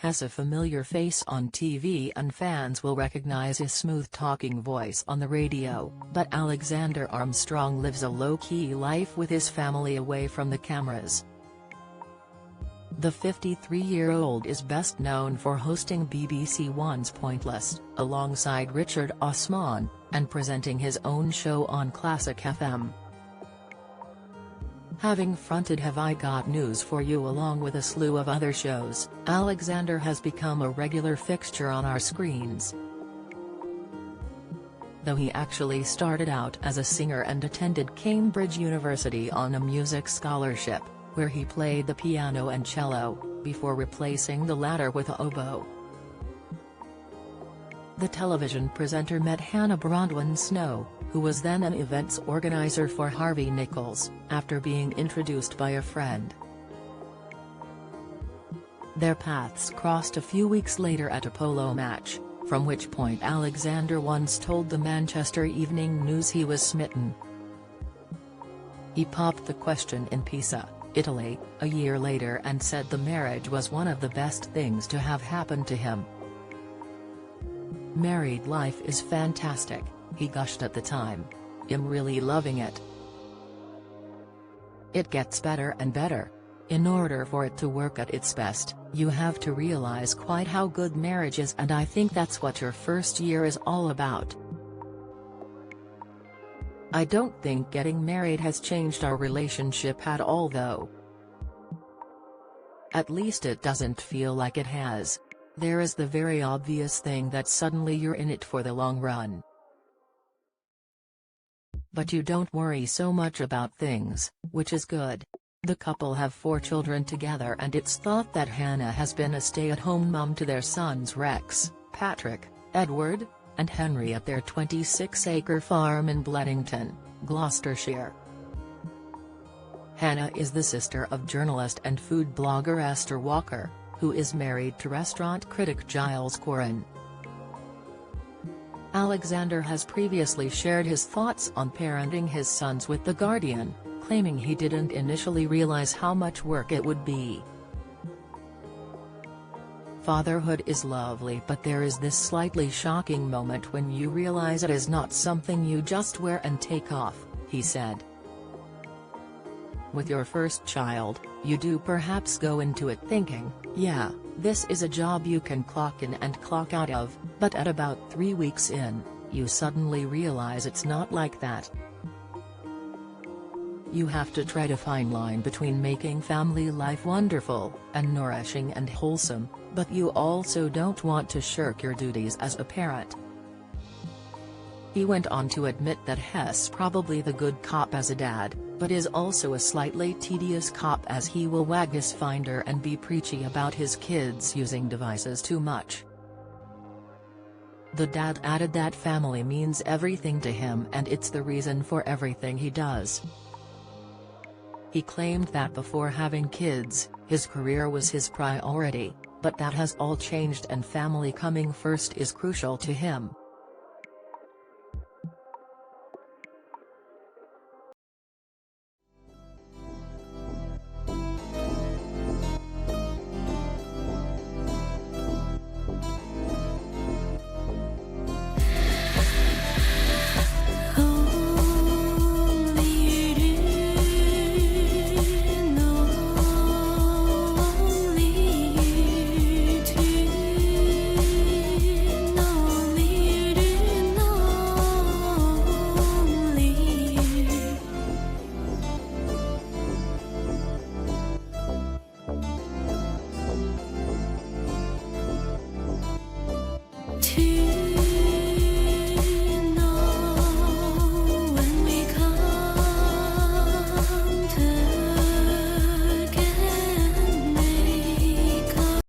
has a familiar face on TV and fans will recognize his smooth-talking voice on the radio, but Alexander Armstrong lives a low-key life with his family away from the cameras. The 53-year-old is best known for hosting BBC One's Pointless, alongside Richard Osman, and presenting his own show on Classic FM. Having fronted Have I Got News For You along with a slew of other shows, Alexander has become a regular fixture on our screens. Though he actually started out as a singer and attended Cambridge University on a music scholarship, where he played the piano and cello, before replacing the latter with oboe. The television presenter met Hannah Bronwyn-Snow, who was then an events organizer for Harvey Nichols, after being introduced by a friend. Their paths crossed a few weeks later at a polo match, from which point Alexander once told the Manchester Evening News he was smitten. He popped the question in Pisa, Italy, a year later and said the marriage was one of the best things to have happened to him. "Married life is fantastic," he gushed at the time. "I'm really loving it. It gets better and better. In order for it to work at its best, you have to realize quite how good marriage is, and I think that's what your first year is all about. I don't think getting married has changed our relationship at all though. At least it doesn't feel like it has. There is the very obvious thing that suddenly you're in it for the long run. But you don't worry so much about things, which is good." The couple have 4 children together, and it's thought that Hannah has been a stay-at-home mum to their sons Rex, Patrick, Edward, and Henry at their 26-acre farm in Bledington, Gloucestershire. Hannah is the sister of journalist and food blogger Esther Walker, who is married to restaurant critic Giles Coren. Alexander has previously shared his thoughts on parenting his sons with The Guardian, claiming he didn't initially realize how much work it would be. "Fatherhood is lovely, but there is this slightly shocking moment when you realize it is not something you just wear and take off," he said. With your first child, you do perhaps go into it thinking, yeah, this is a job you can clock in and clock out of, but at about 3 weeks in, you suddenly realize it's not like that. You have to tread a fine line between making family life wonderful, and nourishing and wholesome, but you also don't want to shirk your duties as a parent. He went on to admit that Hess probably the good cop as a dad, but is also a slightly tedious cop as he will wag his finger and be preachy about his kids using devices too much. The dad added that family means everything to him and it's the reason for everything he does. He claimed that before having kids, his career was his priority, but that has all changed and family coming first is crucial to him.